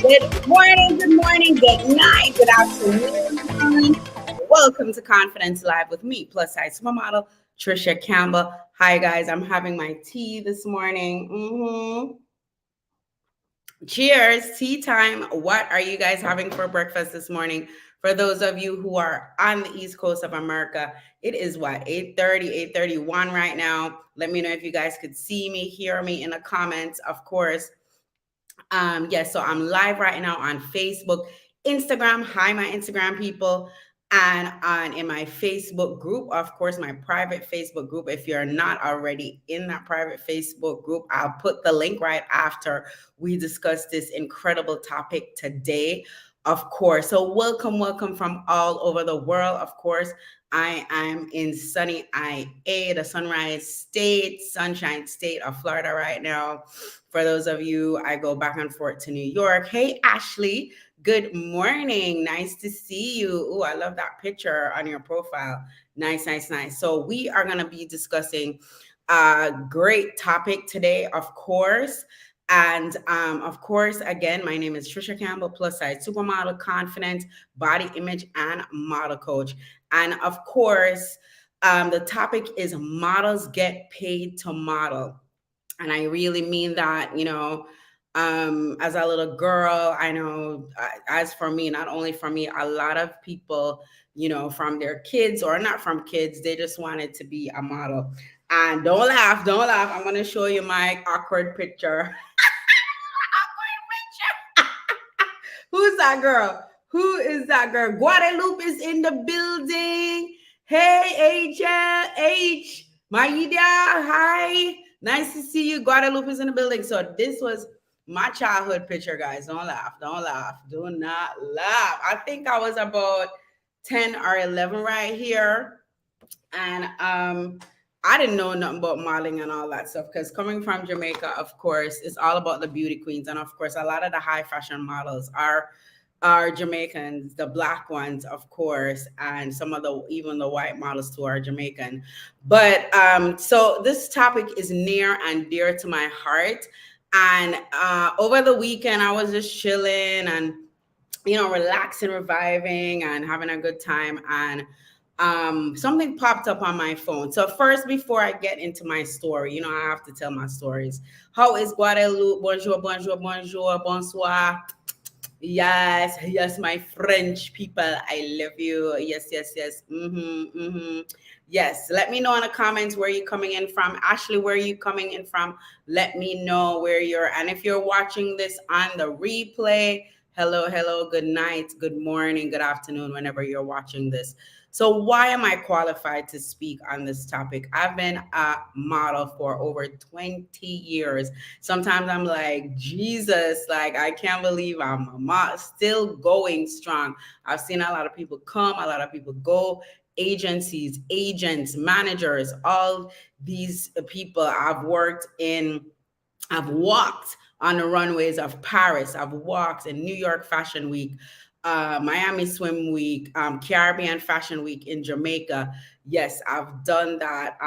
Good morning, good night, good afternoon. Welcome to Confidence Live with me, plus size supermodel Tricia Campbell. Hi guys, I'm having my tea this morning. Cheers, tea time. What are you guys having for breakfast this morning? For those of you who are on the East Coast of America, it is what, 8:30, 8:31 right now. Let me know if you guys could see me, hear me in the comments, of course. Yes, so I'm live right now on Facebook, Instagram. Hi, my Instagram people. And on in my Facebook group, of course, my private Facebook group. If you're not already in that private Facebook group, I'll put the link right after we discuss this incredible topic today. Of course. So welcome from all over the world. Of course, I am in sunny IA, the sunshine state of Florida right now. For those of you, I go back and forth to New York. Hey, Ashley, good morning. Nice to see you. Oh, I love that picture on your profile. Nice, nice, nice. So we are going to be discussing a great topic today, of course. And of course, again, my name is Tricia Campbell, plus size supermodel, confident, body image, and model coach. And of course, the topic is models get paid to model. And I really mean that, as a little girl, I know, as for me, not only for me, a lot of people, from their kids or not from kids, they just wanted to be a model. And don't laugh, don't laugh. I'm going to show you my awkward picture. Who's that girl? Who is that girl? Guadalupe is in the building. Hey, H. Maida, hi. Nice to see you. Guadalupe is in the building. So this was my childhood picture, guys. Don't laugh. Don't laugh. Do not laugh. I think I was about 10 or 11 right here. And I didn't know nothing about modeling and all that stuff because coming from Jamaica, of course, it's all about the beauty queens. And of course, a lot of the high fashion models are Jamaicans, the black ones, of course, and some of the even the white models too are Jamaican. But so this topic is near and dear to my heart. And over the weekend, I was just chilling and relaxing, reviving, and having a good time. And something popped up on my phone. So first, before I get into my story, I have to tell my stories. How is Guadeloupe? Bonjour, bonjour, bonjour, bonsoir. Yes, my French people, I love you. Yes. Yes, let me know in the comments where you're coming in from. Ashley, where are you coming in from? Let me know where you're. And if you're watching this on the replay, hello, good night, good morning, good afternoon, whenever you're watching this. So why am I qualified to speak on this topic? I've been a model for over 20 years. Sometimes I'm like, Jesus, like I can't believe I'm a model, still going strong. I've seen a lot of people come, a lot of people go, agencies, agents, managers, all these people I've walked on the runways of Paris. I've walked in New York Fashion Week, Miami Swim Week, Caribbean Fashion Week in Jamaica. Yes, I've done that.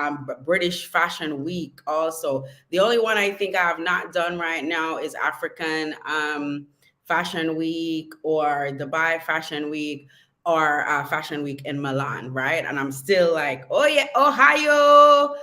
British Fashion Week also. The only one I think I have not done right now is African Fashion Week or Dubai Fashion Week or Fashion Week in Milan, right? And I'm still like, oh yeah, Ohio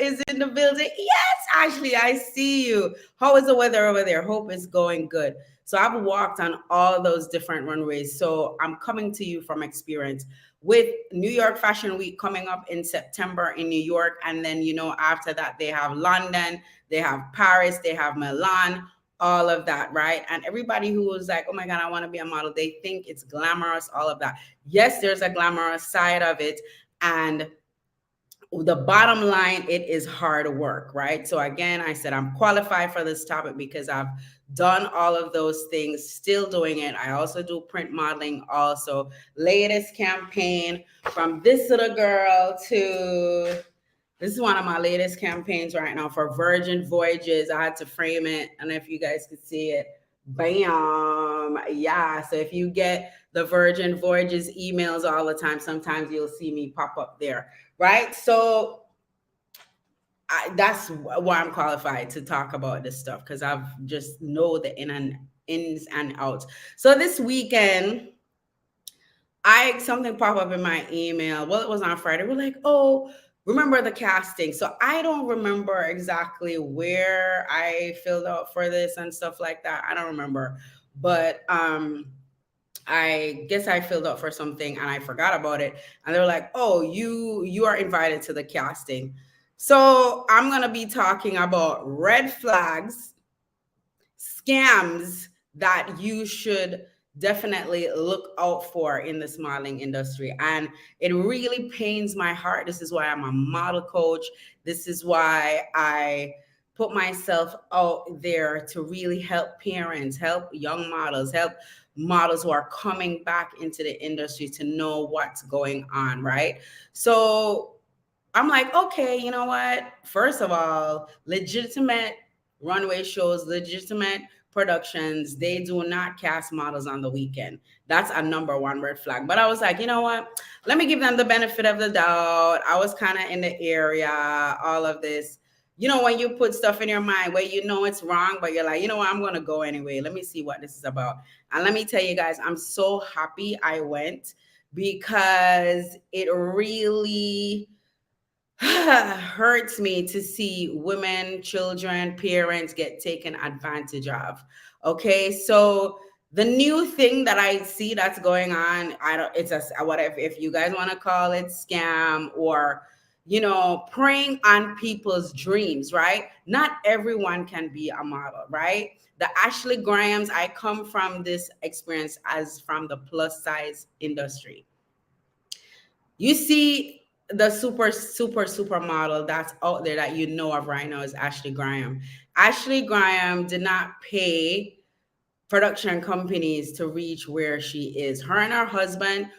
is in the building. Yes, Ashley, I see you. How is the weather over there? Hope it's going good. So I've walked on all those different runways. So I'm coming to you from experience with New York Fashion Week coming up in September in New York. And then, after that, they have London, they have Paris, they have Milan, all of that, right? And everybody who was like, oh my God, I want to be a model, they think it's glamorous, all of that. Yes, there's a glamorous side of it. And the bottom line, it is hard work, right? So again, I said I'm qualified for this topic because I've done all of those things, still doing it. I also do print modeling also. Latest campaign from this little girl to this is one of my latest campaigns right now for Virgin Voyages. I had to frame it. And if you guys could see it, bam. Yeah. So if you get the Virgin Voyages emails all the time, sometimes you'll see me pop up there. Right. So that's why I'm qualified to talk about this stuff, because I've just know the ins and outs. So this weekend, I something popped up in my email. Well, it was on Friday. We're like, oh, remember the casting. So I don't remember exactly where I filled out for this and stuff like that. I don't remember. But I guess I filled out for something and I forgot about it. And they were like, "Oh, you are invited to the casting." So I'm gonna be talking about red flags, scams that you should definitely look out for in this modeling industry. And it really pains my heart. This is why I'm a model coach. This is why I put myself out there to really help parents, help young models, help models who are coming back into the industry to know what's going on, right? So I'm like, okay, you know what? First of all, legitimate runway shows, legitimate productions, they do not cast models on the weekend. That's a number one red flag. But I was like, you know what? Let me give them the benefit of the doubt. I was kind of in the area, all of this. You know, when you put stuff in your mind where you know it's wrong, but you're like, you know what? I'm going to go anyway. Let me see what this is about. And let me tell you guys, I'm so happy I went because it really hurts me to see women, children, parents get taken advantage of. Okay, so the new thing that I see that's going on, I don't. It's a what if you guys want to call it scam or preying on people's dreams, right? Not everyone can be a model, right? The Ashley Grahams, I come from this experience as from the plus size industry. You see the super model that's out there that you know of right now is Ashley Graham. Ashley Graham did not pay production companies to reach where she is. Her and her husband,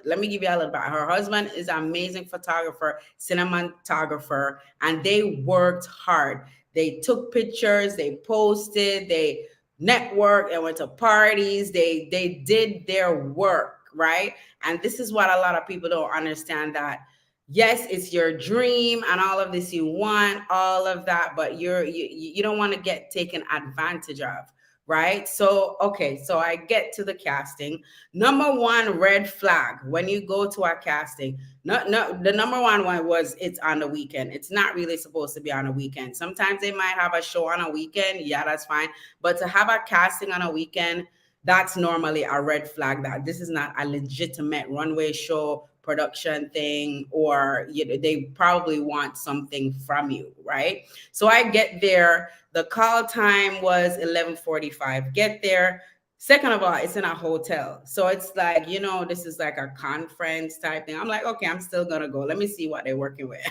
let me give you a little bit. Her husband is an amazing photographer, cinematographer, and they worked hard. They took pictures, they posted, they networked and went to parties. They did their work, right? And this is what a lot of people don't understand, that yes, it's your dream and all of this, you want all of that, but you don't want to get taken advantage of, right? So, okay, so I get to the casting. Number one red flag when you go to a casting, no, the number one was it's on the weekend. It's not really supposed to be on a weekend. Sometimes they might have a show on a weekend. Yeah, that's fine. But to have a casting on a weekend, that's normally a red flag that this is not a legitimate runway show production thing, or they probably want something from you, right? So I get there. The call time was 11:45. Get there. Second of all, it's in a hotel. So it's like, this is like a conference type thing. I'm like, okay, I'm still going to go. Let me see what they're working with.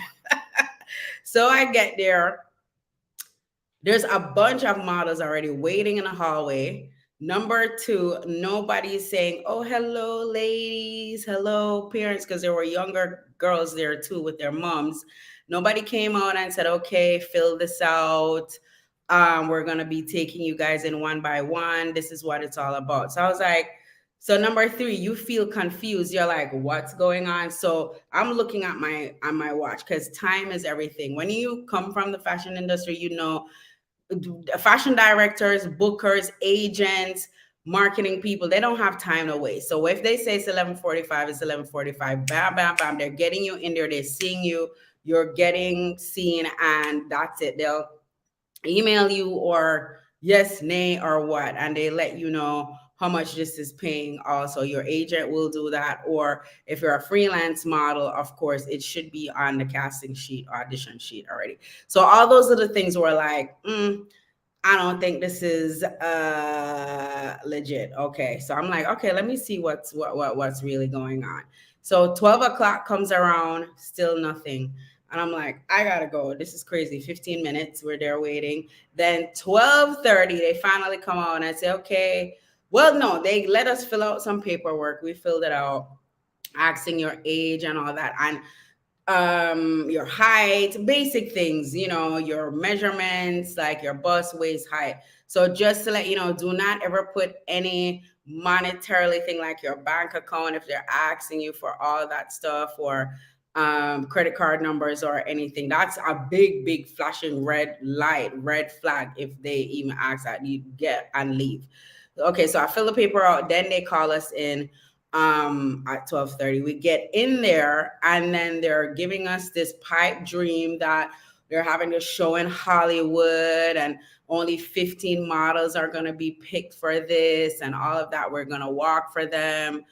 So I get there. There's a bunch of models already waiting in the hallway. Number two, nobody's saying, oh, hello, ladies, hello, parents, because there were younger girls there too with their moms. Nobody came out and said, okay, fill this out. We're going to be taking you guys in one by one. This is what it's all about. So I was like, so number three, you feel confused. You're like, what's going on? So I'm looking at my watch because time is everything. When you come from the fashion industry, fashion directors, bookers, agents, marketing people, they don't have time to waste. So if they say it's 11:45, it's 11:45. Bam, bam, bam. They're getting you in there. They're seeing you. You're getting seen, and that's it. They'll email you or yes, nay, or what, and they let you know how much this is paying. Also, your agent will do that, or if you're a freelance model, of course, it should be on the casting sheet, audition sheet already. So all those are the things were like, I don't think this is legit. Okay, so I'm like, okay, let me see what's really going on. So 12 o'clock comes around, still nothing. And I'm like, I gotta go. This is crazy. 15 minutes, we're there waiting. Then 12:30, they finally come out and I say, okay. Well, no, they let us fill out some paperwork. We filled it out, asking your age and all that. And your height, basic things, your measurements, like your bust, waist, height. So just to let you know, do not ever put any monetarily thing like your bank account if they're asking you for all that stuff, or credit card numbers or anything. That's a big flashing red light, red flag if they even ask that. You get and leave. Okay, so I fill the paper out, then they call us in at 12:30. We get in there, and then they're giving us this pipe dream that they're having a show in Hollywood, and only 15 models are going to be picked for this and all of that. We're going to walk for them.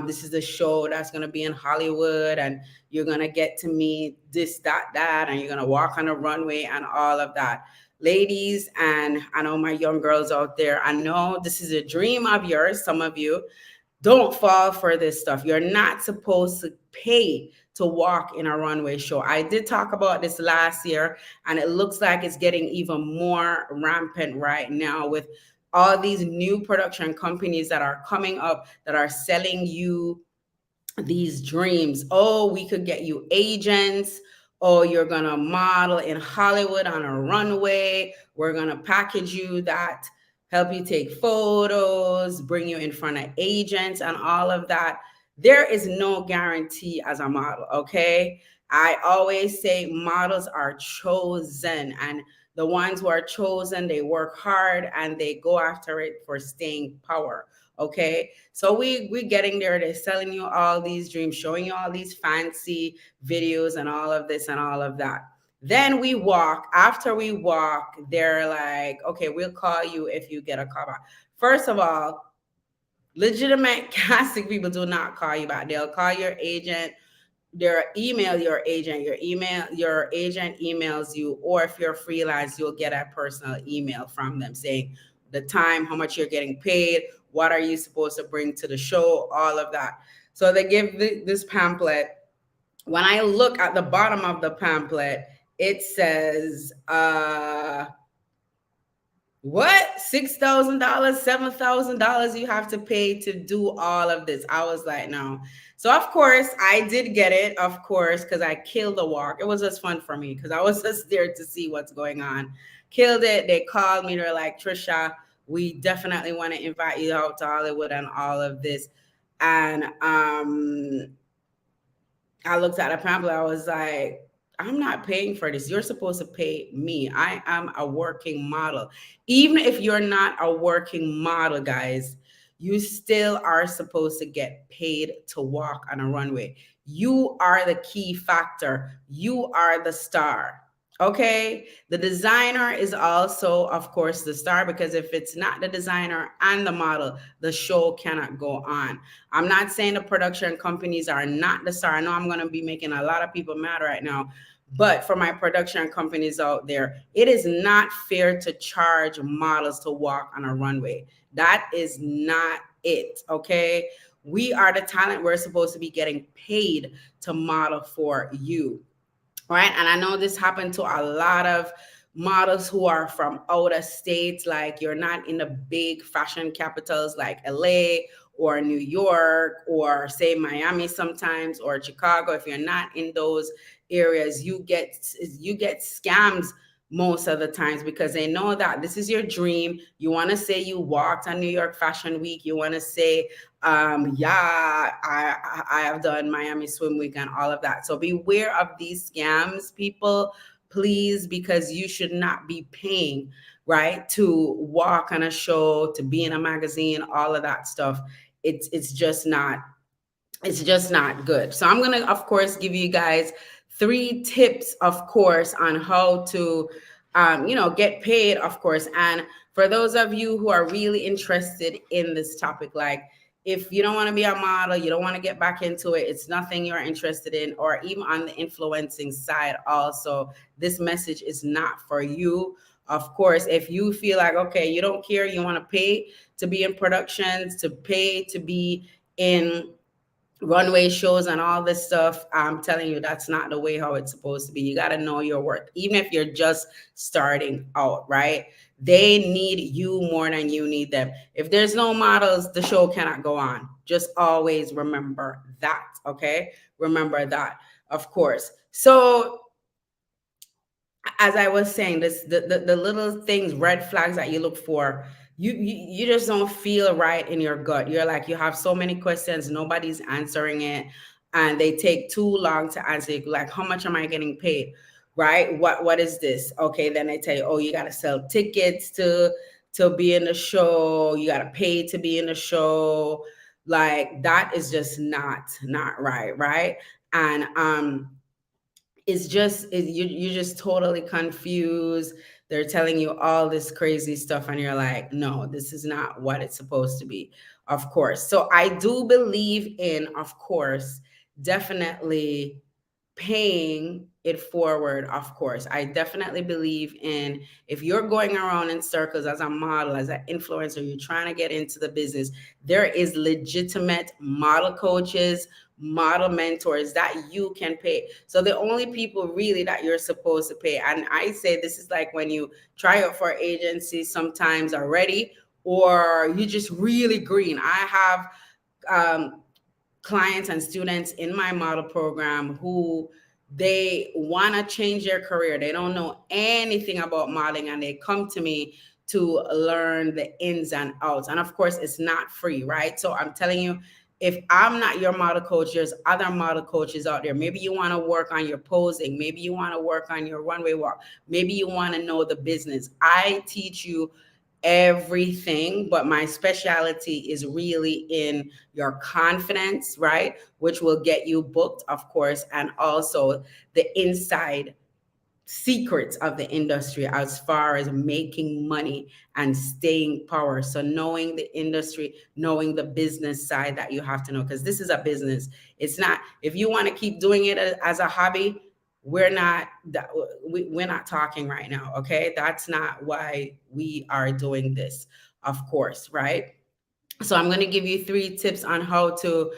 This is the show that's going to be in Hollywood, and you're going to get to meet this, that, and you're going to walk on the runway and all of that. Ladies, and I know my young girls out there, I know this is a dream of yours. Some of you, don't fall for this stuff. You're not supposed to pay to walk in a runway show. I did talk about this last year, and it looks like it's getting even more rampant right now with all these new production companies that are coming up that are selling you these dreams. Oh, we could get you agents. Oh, you're going to model in Hollywood on a runway. We're going to package you that, help you take photos, bring you in front of agents and all of that. There is no guarantee as a model, okay? I always say models are chosen, and the ones who are chosen, they work hard and they go after it for staying power. Okay, so we getting there. They're selling you all these dreams, showing you all these fancy videos and all of this and all of that. Then we walk. After we walk, they're like, okay, we'll call you if you get a call back. First of all, legitimate casting people do not call you back. They'll call your agent, their email your agent, your agent emails you, or if you're freelance, you'll get a personal email from them saying the time, how much you're getting paid, what are you supposed to bring to the show, all of that. So they give this pamphlet. When I look at the bottom of the pamphlet, it says what, $6,000, $7,000 you have to pay to do all of this. I was like, no. So of course I did get it, of course, because I killed the walk. It was just fun for me because I was just there to see what's going on. Killed it. They called me. They're like, Trisha, we definitely want to invite you out to Hollywood and all of this. And I looked at the pamphlet. I was like, I'm not paying for this. You're supposed to pay me. I am a working model. Even if you're not a working model, guys, you still are supposed to get paid to walk on a runway. You are the key factor. You are the star. Okay. The designer is also, of course, the star, because if it's not the designer and the model, the show cannot go on. I'm not saying the production companies are not the star. I know I'm going to be making a lot of people mad right now. But for my production companies out there, it is not fair to charge models to walk on a runway. That is not it. Okay. We are the talent. We're supposed to be getting paid to model for you. Right. And I know this happened to a lot of models who are from out of states. Like, you're not in the big fashion capitals like LA or New York or say Miami sometimes, or Chicago. If you're not in those areas, you get scams most of the times, because they know that this is your dream. You want to say you walked on New York Fashion Week. You want to say, yeah, I have done Miami Swim Week and all of that. So beware of these scams, people, please, because you should not be paying, right, to walk on a show, to be in a magazine, all of that stuff. It's just not good. So I'm going to, of course, give you guys 3 tips, of course, on how to, get paid, of course. And for those of you who are really interested in this topic, like, if you don't want to be a model, you don't want to get back into it, it's nothing you're interested in, or even on the influencing side also, this message is not for you. Of course, if you feel like, okay, you don't care, you want to pay to be in productions, to pay to be in runway shows and all this stuff, I'm telling you, that's not the way how it's supposed to be. You got to know your worth, even if you're just starting out, right? They need you more than you need them. If there's no models, the show cannot go on. Just always remember that, okay? Remember that, of course. So as I was saying, the little things, red flags that you look for, you just don't feel right in your gut. You're like, you have so many questions, nobody's answering it. and they take too long to answer. Like, how much am I getting paid? Right? What is this? Okay, then they tell you, oh, you got to sell tickets to be in the show. You got to pay to be in the show. Like, that is just not right, right? And it's just you're just totally confused. They're telling you all this crazy stuff, and you're like, no, this is not what it's supposed to be. Of course. So I do believe in, of course, definitely paying it forward. Of course, I definitely believe in, if you're going around in circles as a model, as an influencer, you're trying to get into the business, there is legitimate model coaches, model mentors that you can pay. So the only people really that you're supposed to pay, and I say this is like when you try out for agencies sometimes already, or you just really green. I have clients and students in my model program who, they want to change their career. They don't know anything about modeling, and they come to me to learn the ins and outs. And of course, it's not free, right? So I'm telling you, if I'm not your model coach, there's other model coaches out there. Maybe you want to work on your posing. Maybe you want to work on your runway walk. Maybe you want to know the business. I teach you everything, but my specialty is really in your confidence, right? Which will get you booked, of course, and also the inside secrets of the industry as far as making money and staying power. So knowing the industry, knowing the business side that you have to know, because this is a business. It's not, if you want to keep doing it as a hobby, we're not talking right now. Okay, that's not why we are doing this, of course, right? So I'm going to give you 3 tips on how to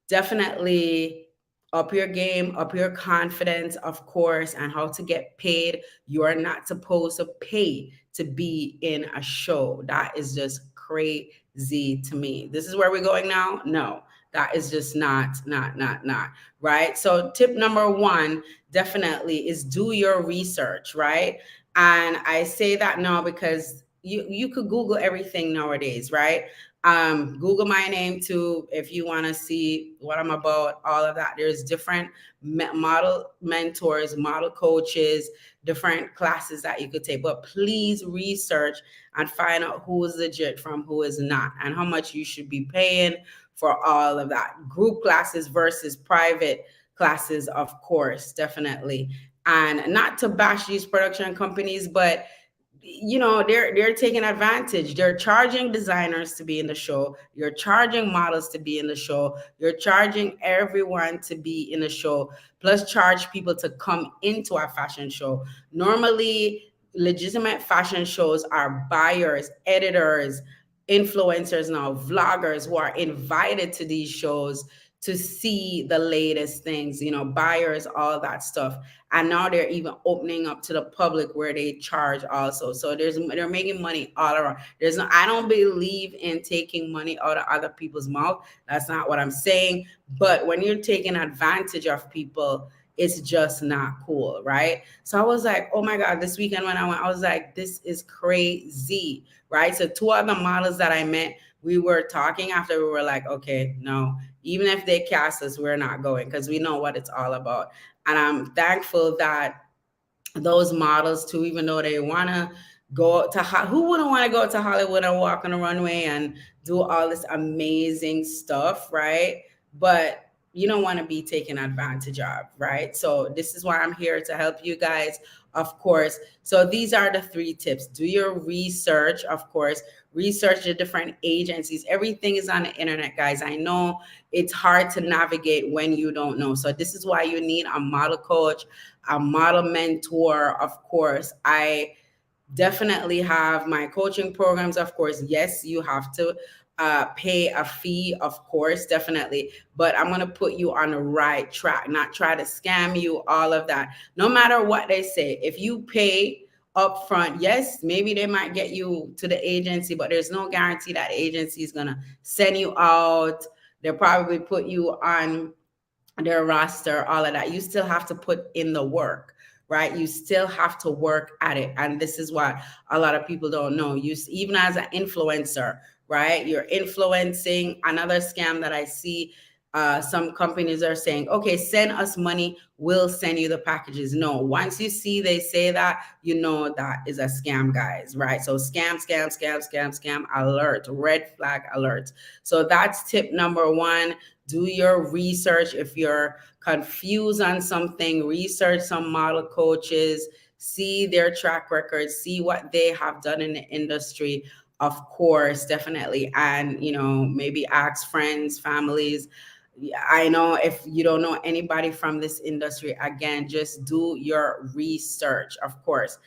definitely up your game, up your confidence, of course, and how to get paid. You are not supposed to pay to be in a show. That is just crazy to me. This is where we're going now? No, that is just not, right? So tip number 1 definitely is do your research, right? And I say that now because you could Google everything nowadays, right? Google my name too if you want to see what I'm about, all of that. There's different model mentors, model coaches, different classes that you could take, but please research and find out who is legit from who is not, and how much you should be paying for all of that. Group classes versus private classes, of course, definitely. And not to bash these production companies, but they're taking advantage. They're charging designers to be in the show. You're charging models to be in the show. You're charging everyone to be in the show, plus charge people to come into a fashion show. Normally, legitimate fashion shows are buyers, editors, influencers, now vloggers, who are invited to these shows to see the latest things, buyers, all that stuff. And now they're even opening up to the public where they charge also. So they're making money all around. I don't believe in taking money out of other people's mouth. That's not what I'm saying. But when you're taking advantage of people, it's just not cool, right? So I was like, oh my God, this weekend when I went, I was like, this is crazy, right? So 2 other models that I met, we were talking after, we were like, okay, no, even if they cast us, we're not going, because we know what it's all about. And I'm thankful that those models too, even though they want to go to, who wouldn't want to go to Hollywood and walk on the runway and do all this amazing stuff, right? But you don't want to be taken advantage of, right? So this is why I'm here to help you guys, of course. So these are the 3 tips. Do your research, of course. Research the different agencies. Everything is on the internet, guys. I know it's hard to navigate when you don't know. So this is why you need a model coach, a model mentor, of course. I definitely have my coaching programs, of course. Yes, you have to pay a fee, of course, definitely. But I'm going to put you on the right track, not try to scam you, all of that. No matter what they say, if you pay up front, yes, maybe they might get you to the agency, but there's no guarantee that agency is going to send you out. They'll probably put you on their roster, all of that. You still have to put in the work, right? You still have to work at it. And this is what a lot of people don't know. Even as an influencer, right? You're influencing. Another scam that I see Some companies are saying, okay, send us money, we'll send you the packages. No, once you see they say that, you know that is a scam, guys, right? So scam, scam, scam, scam, scam alert, red flag alert. So that's tip number one. Do your research. If you're confused on something, research some model coaches, see their track record, see what they have done in the industry. Of course, definitely. And, maybe ask friends, families. Yeah, I know if you don't know anybody from this industry, again, just do your research, of course.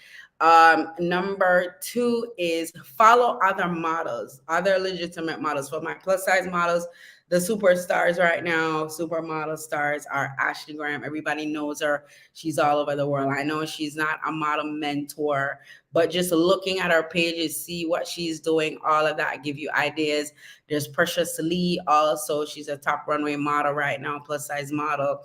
Number two is follow other models, other legitimate models. For my plus size models, the superstars right now, supermodel stars are Ashley Graham. Everybody knows her. She's all over the world. I know she's not a model mentor, but just looking at her pages, see what she's doing, all of that give you ideas. There's Precious Lee also. She's a top runway model right now, plus size model.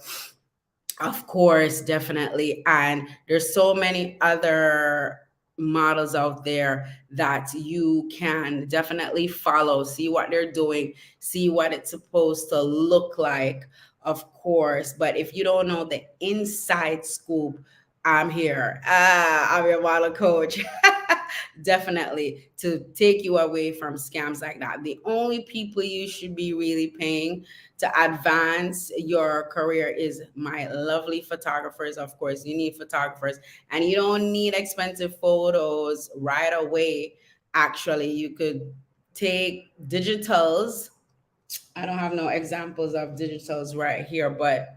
Of course, definitely. And there's so many other models out there that you can definitely follow, see what they're doing, see what it's supposed to look like, of course. But if you don't know the inside scoop, I'm here. I'm your model coach. Definitely to take you away from scams like that. The only people you should be really paying to advance your career is my lovely photographers. Of course, you need photographers, and you don't need expensive photos right away. Actually, you could take digitals. I don't have no examples of digitals right here, but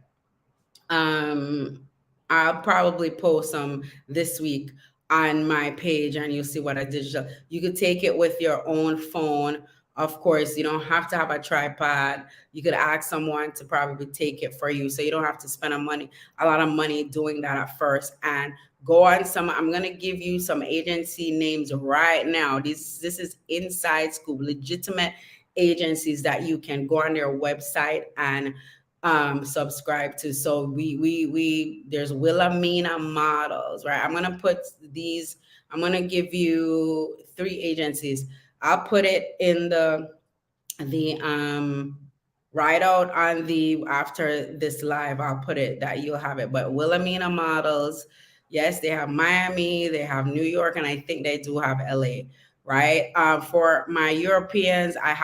um, I'll probably post some this week on my page, and you'll see what I digital. You could take it with your own phone. Of course, you don't have to have a tripod. You could ask someone to probably take it for you, so you don't have to spend a lot of money doing that at first. And go on some. I'm gonna give you some agency names right now. This is inside scoop, legitimate agencies that you can go on their website and subscribe to. So we there's Wilhelmina Models, right? I'm gonna give you three agencies. I'll put it in the right out on the after this live. I'll put it that you'll have it. But Wilhelmina Models, yes, they have Miami, they have New York, and I think they do have LA, right? For my Europeans, I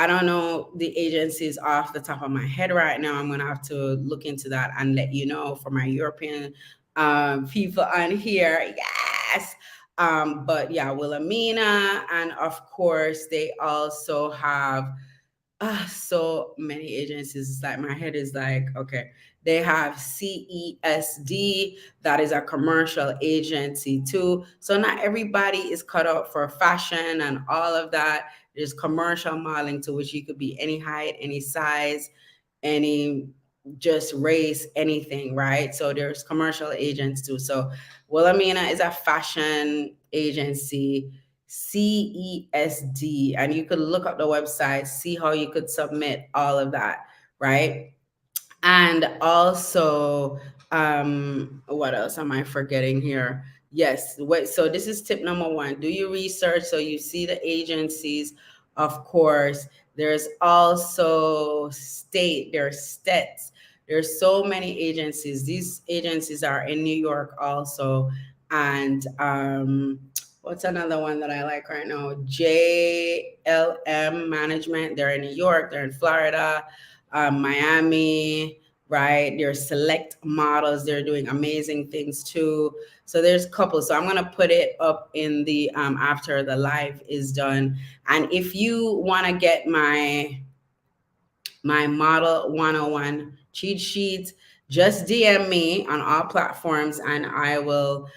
don't know the agencies off the top of my head right now. I'm gonna have to look into that and let you know for my European people on here. Yes. But yeah, Wilhelmina, and of course they also have so many agencies. It's like my head is like, okay. They have CESD, that is a commercial agency too. So not everybody is cut out for fashion and all of that. There's commercial modeling, to which you could be any height, any size, any just race, anything, right? So there's commercial agents too. So Wilhelmina is a fashion agency, CESD, and you could look up the website, see how you could submit all of that, right? And also, what else am I forgetting here? Yes, wait, so this is tip number one. Do your research so you see the agencies, of course. There's also there's states. There's so many agencies. These agencies are in New York also. And what's another one that I like right now? JLM Management. They're in New York, they're in Florida, Miami, right? There's Select Models. They're doing amazing things too. So there's a couple. So I'm going to put it up in the after the live is done. And if you want to get my Model 101 cheat sheets, just DM me on all platforms, and I will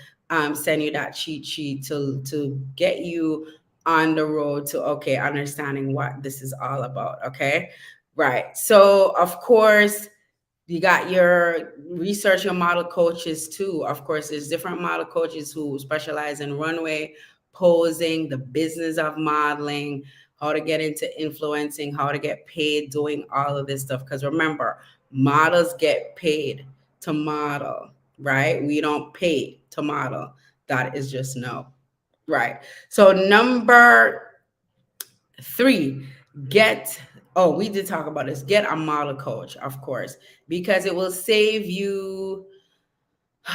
send you that cheat sheet to get you on the road to, okay, understanding what this is all about. Okay. Right. So of course, you got your research your model coaches too. Of course, there's different model coaches who specialize in runway posing, the business of modeling, how to get into influencing, how to get paid doing all of this stuff. Because remember, models get paid to model, right? We don't pay to model. That is just no. Right. So number three, get Oh, we did talk about this. Get a model coach, of course, because it will save you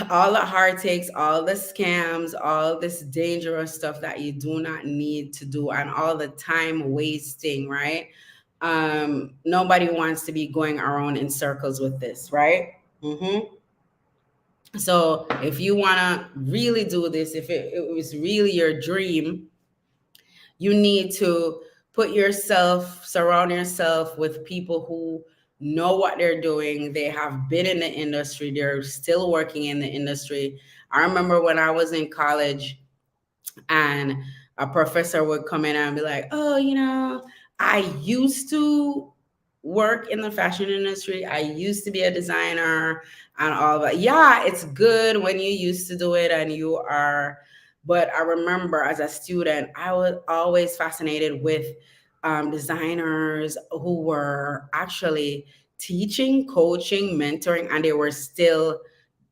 all the heartaches, all the scams, all this dangerous stuff that you do not need to do, and all the time wasting, right? Nobody wants to be going around in circles with this, right? So if you want to really do this, if it was really your dream, you need to surround yourself with people who know what they're doing. They have been in the industry, they're still working in the industry. I remember when I was in college, and a professor would come in and be like, oh, I used to work in the fashion industry, I used to be a designer and all that. Yeah, it's good when you used to do it and you are. But I remember as a student, I was always fascinated with designers who were actually teaching, coaching, mentoring, and they were still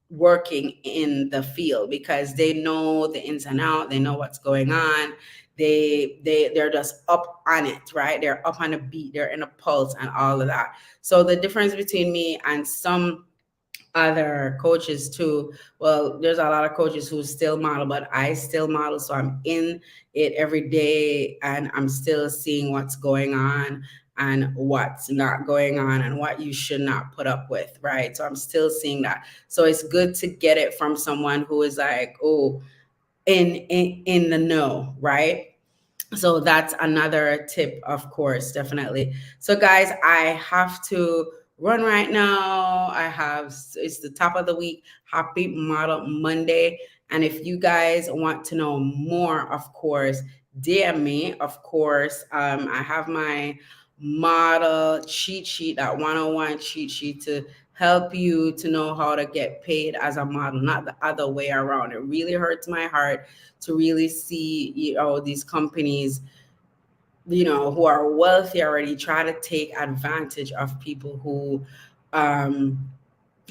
working in the field because they know the ins and out, they know what's going on. They're just up on it, right? They're up on the beat, they're in a pulse and all of that. So the difference between me and some other coaches too, well, there's a lot of coaches who still model, but I still model, so I'm in it every day and I'm still seeing what's going on and what's not going on and what you should not put up with, right? So I'm still seeing that. So it's good to get it from someone who is like, oh, in the know, right? So that's another tip, of course, definitely. So guys, I have to run right now. It's the top of the week. Happy Model Monday. And if you guys want to know more, of course, DM me. Of course, I have my model cheat sheet, that 101 cheat sheet, to help you to know how to get paid as a model, not the other way around. It really hurts my heart to really see, these companies, who are wealthy already, try to take advantage of people who um,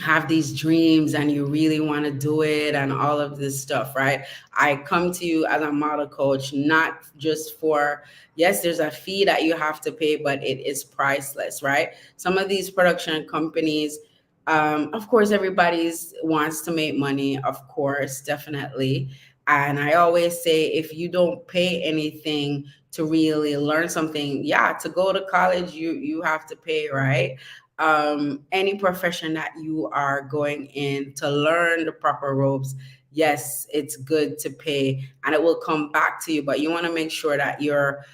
have these dreams and you really want to do it and all of this stuff, right? I come to you as a model coach, not just for, yes, there's a fee that you have to pay, but it is priceless, right? Some of these production companies, of course, everybody's wants to make money, of course, definitely. And I always say, if you don't pay anything to really learn something, yeah, to go to college, you have to pay, right? Any profession that you are going in to learn the proper ropes, yes, it's good to pay and it will come back to you, but you want to make sure that you're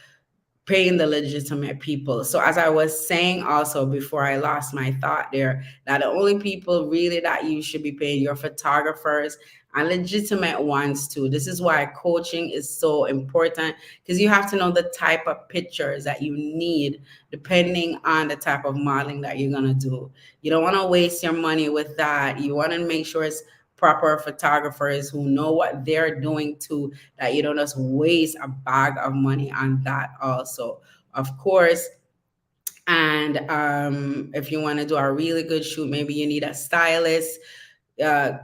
paying the legitimate people. So as I was saying also before I lost my thought there, that the only people really that you should be paying, your photographers and legitimate ones too. This is why coaching is so important, because you have to know the type of pictures that you need depending on the type of modeling that you're going to do. You don't want to waste your money with that. You want to make sure it's proper photographers who know what they're doing too, that you don't just waste a bag of money on that also, of course. And if you want to do a really good shoot, maybe you need a stylist,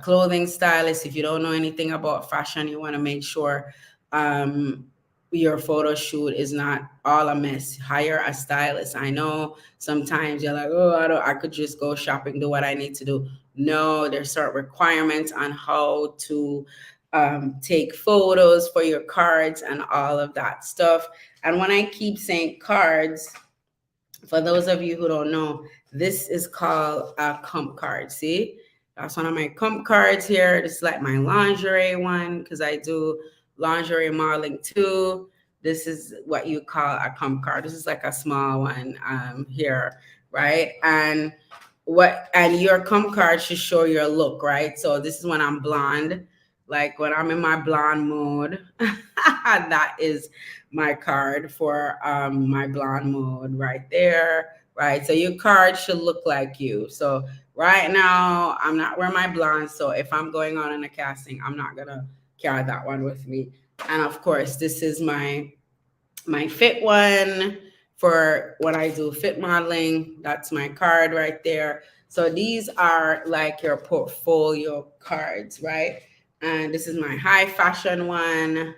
clothing stylist. If you don't know anything about fashion, you want to make sure your photo shoot is not all a mess. Hire a stylist. I know sometimes you're like, oh, I could just go shopping, do what I need to do. No, there's certain requirements on how to take photos for your cards and all of that stuff. And when I keep saying cards, for those of you who don't know, this is called a comp card. See, that's one of my comp cards here. This is like my lingerie one, because I do lingerie modeling too. This is what you call a comp card. This is like a small one here, right? And your comp card should show your look, right? So this is when I'm blonde, like when I'm in my blonde mode. That is my card for my blonde mode right there, right? So your card should look like you. So right now I'm not wearing my blonde, so if I'm going on in a casting, I'm not gonna carry that one with me. And of course, this is my fit one for when I do fit modeling. That's my card right there. So these are like your portfolio cards, right? And this is my high fashion one.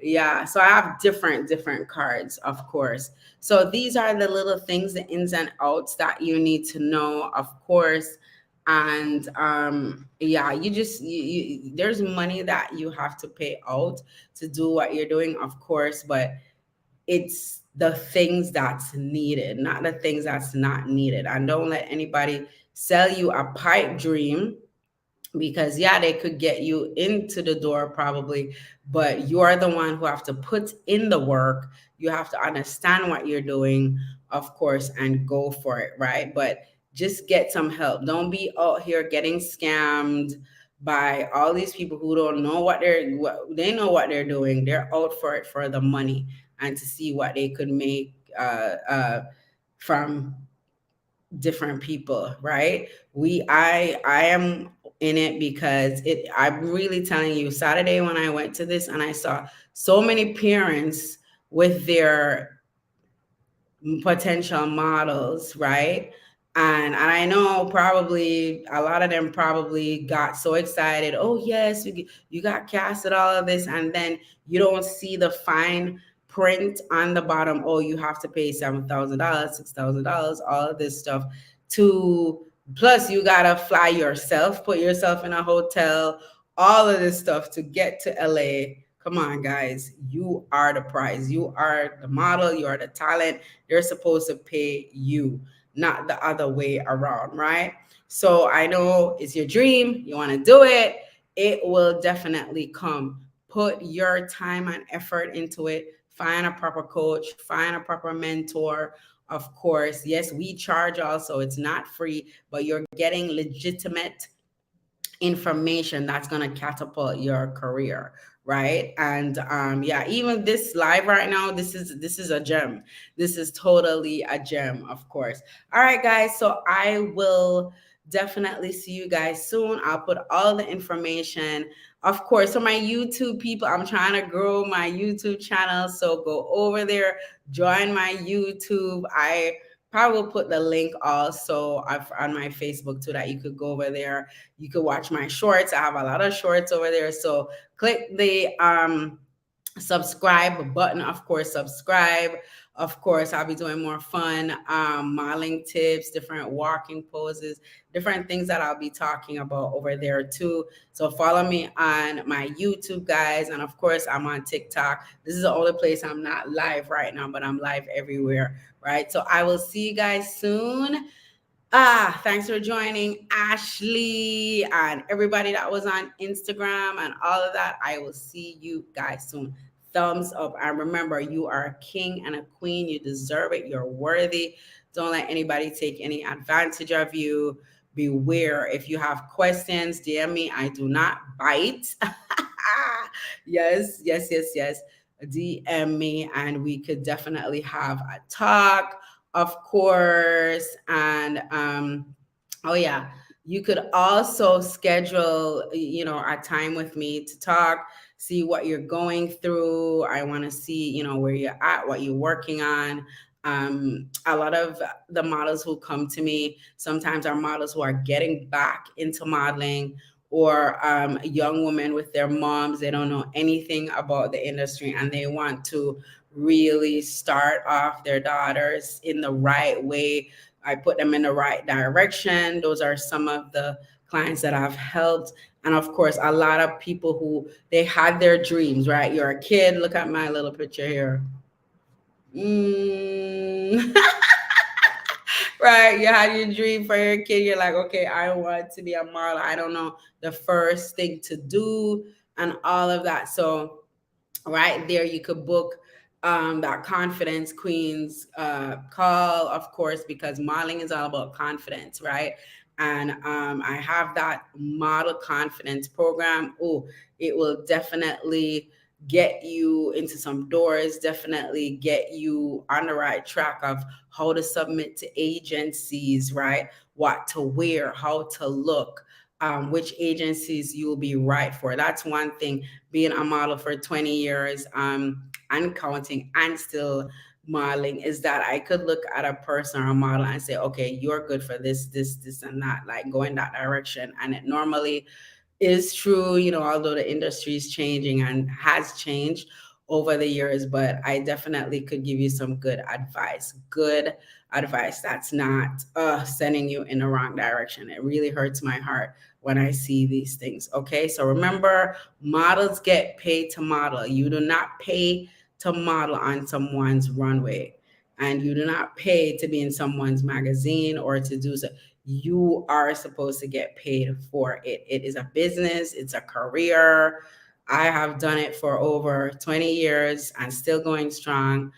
Yeah, so I have different cards, of course. So these are the little things, the ins and outs that you need to know, of course. And yeah, there's money that you have to pay out to do what you're doing, of course, but it's the things that's needed, not the things that's not needed. And don't let anybody sell you a pipe dream, because yeah, they could get you into the door probably, but you are the one who have to put in the work. You have to understand what you're doing, of course, and go for it, right? But just get some help. Don't be out here getting scammed by all these people who don't know they know what they're doing. They're out for it for the money and to see what they could make from different people, right? I am in it because I'm really telling you, Saturday when I went to this and I saw so many parents with their potential models, right? And I know probably a lot of them probably got so excited. Oh yes, you got casted, all of this, and then you don't see the fine print on the bottom. Oh, you have to pay $7,000, $6,000, all of this stuff. To plus you gotta fly yourself, put yourself in a hotel, all of this stuff to get to LA. Come on, guys, you are the prize. You are the model. You are the talent. They're supposed to pay you, not the other way around, right? So I know it's your dream. You want to do it. It will definitely come. Put your time and effort into it. Find a proper coach, find a proper mentor. Of course, yes, we charge also. It's not free, but you're getting legitimate information that's going to catapult your career, right? And yeah, even this live right now, this is a gem. This is totally a gem, of course. All right, guys, so I will definitely see you guys soon. I'll put all the information, of course. So my YouTube people, I'm trying to grow my YouTube channel, so go over there, join my YouTube. I probably will put the link also on my Facebook too, that you could go over there. You could watch my shorts. I have a lot of shorts over there. So click the subscribe button, of course. Subscribe. Of course, I'll be doing more fun modeling tips, different walking poses, different things that I'll be talking about over there too. So follow me on my YouTube, guys. And of course, I'm on TikTok. This is the only place I'm not live right now, but I'm live everywhere, right? So I will see you guys soon. Thanks for joining, Ashley, and everybody that was on Instagram and all of that. I will see you guys soon. Thumbs up. And remember, you are a king and a queen. You deserve it. You're worthy. Don't let anybody take any advantage of you. Beware. If you have questions, DM me. I do not bite. Yes, yes, yes, yes. DM me and we could definitely have a talk, of course. And oh yeah, you could also schedule, a time with me to talk, see what you're going through. I want to see, where you're at, what you're working on. A lot of the models who come to me sometimes are models who are getting back into modeling, or young women with their moms. They don't know anything about the industry and they want to really start off their daughters in the right way. I put them in the right direction. Those are some of the clients that I've helped. And of course, a lot of people who they had their dreams, right? You're a kid. Look at my little picture here. Right, you had your dream for your kid. You're like, okay, I want to be a model. I don't know the first thing to do and all of that. So right there you could book that confidence queens call, of course, because modeling is all about confidence, right? And I have that model confidence program. Oh, it will definitely get you into some doors, definitely get you on the right track of how to submit to agencies, right? What to wear, how to look, which agencies you'll be right for. That's one thing, being a model for 20 years and counting and still modeling, is that I could look at a person or a model and say, okay, you're good for this, and that, like go in that direction. And it normally is true, although the industry is changing and has changed over the years, but I definitely could give you some good advice. Good advice that's not sending you in the wrong direction. It really hurts my heart when I see these things. Okay, so remember, models get paid to model. You do not pay to model on someone's runway, and you do not pay to be in someone's magazine or to do so. You are supposed to get paid for it. It is a business, it's a career. I have done it for over 20 years and still going strong.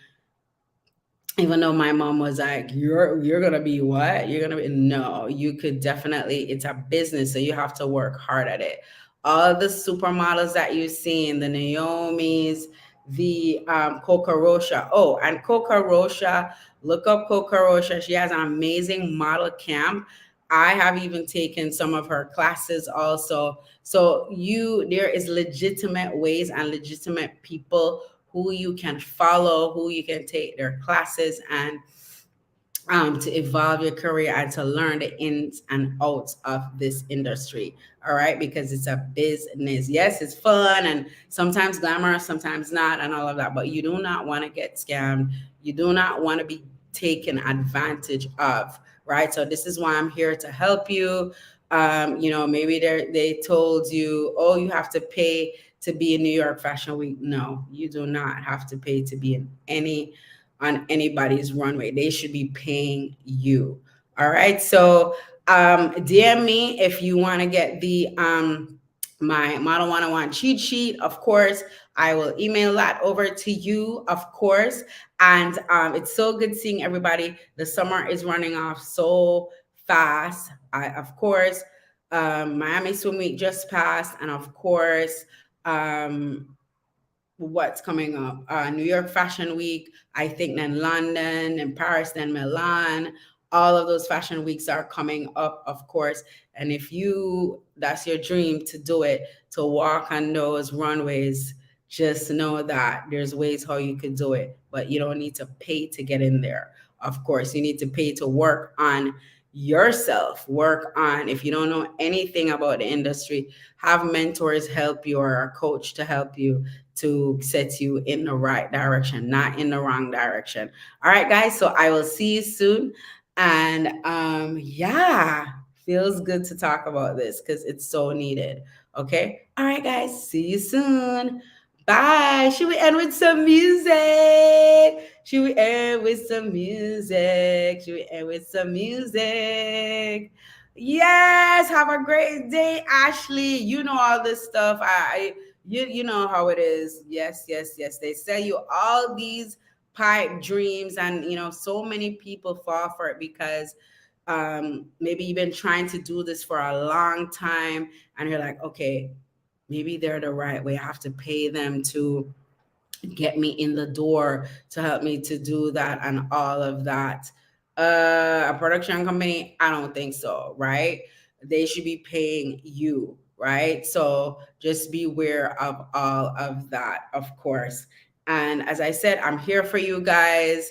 Even though my mom was like, you're gonna be what? You're gonna be no, you could definitely, it's a business, so you have to work hard at it. All the supermodels that you've seen, the Naomi's, the Coca Rocha. Oh, and Coca Rocha, look up Coca Rocha. She has an amazing model camp. I have even taken some of her classes also. So there is legitimate ways and legitimate people who you can follow, who you can take their classes and to evolve your career and to learn the ins and outs of this industry. All right, because it's a business. Yes, it's fun and sometimes glamorous, sometimes not, and all of that. But you do not want to get scammed. You do not want to be taken advantage of. Right. So this is why I'm here to help you. Maybe they told you, oh, you have to pay to be in New York Fashion Week. No, you do not have to pay to be in on anybody's runway. They should be paying you. All right. So DM me if you want to get the my Model 101 cheat sheet. Of course, I will email that over to you, of course. And it's so good seeing everybody. The summer is running off so fast. Of course, Miami Swim Week just passed, and of course, what's coming up? New York Fashion Week, I think then London and Paris, then Milan. All of those fashion weeks are coming up, of course. And if that's your dream to do it, to walk on those runways, just know that there's ways how you could do it, but you don't need to pay to get in there. Of course, you need to pay to work on yourself. Work on, if you don't know anything about the industry, have mentors help you or a coach to help you to set you in the right direction, not in the wrong direction. All right, guys. So I will see you soon. And yeah, feels good to talk about this because it's so needed. Okay. All right, guys. See you soon. Bye. Should we end with some music? Should we end with some music? Should we end with some music? Yes. Have a great day, Ashley. You know all this stuff. You know how it is. Yes, yes, yes. They sell you all these pipe dreams, and so many people fall for it because maybe you've been trying to do this for a long time, and you're like, okay, maybe they're the right way. I have to pay them to get me in the door, to help me to do that and all of that. A production company, I don't think so, right? They should be paying you, right? So just be aware of all of that, of course. And as I said, I'm here for you guys.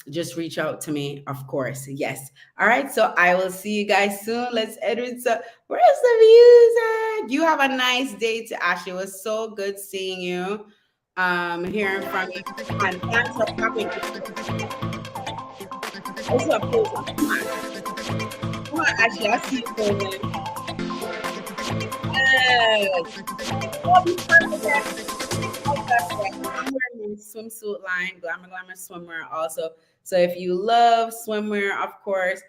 Just reach out to me, of course. Yes. All right. So I will see you guys soon. Let's edit. So where's the music? You have a nice day to Ashley. It was so good seeing you. Hearing from you. And thanks for popping. Also, come on. Come on, Ashley. I see you for yes. Oh, be perfect. I'm wearing my swimsuit line, Glamour Swimwear also. So if you love swimwear, of course,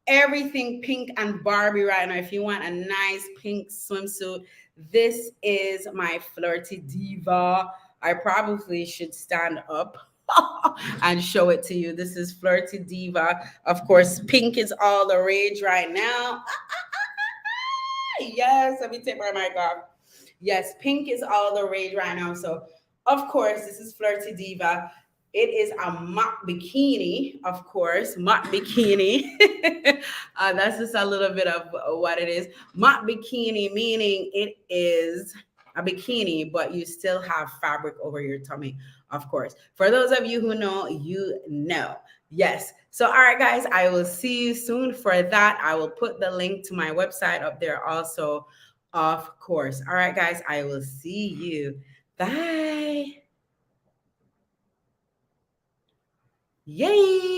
everything pink and Barbie right now. If you want a nice pink swimsuit, this is my Flirty Diva. I probably should stand up and show it to you. This is Flirty Diva. Of course, pink is all the rage right now. Yes, let me take my mic off. Yes, pink is all the rage right now. So, of course, this is Flirty Diva. It is a mock bikini, of course, mock bikini. That's just a little bit of what it is. Mock bikini, meaning it is a bikini, but you still have fabric over your tummy, of course. For those of you who know, you know. Yes. So, all right, guys, I will see you soon for that. I will put the link to my website up there also, of course. All right, guys, I will see you. Bye. Yay.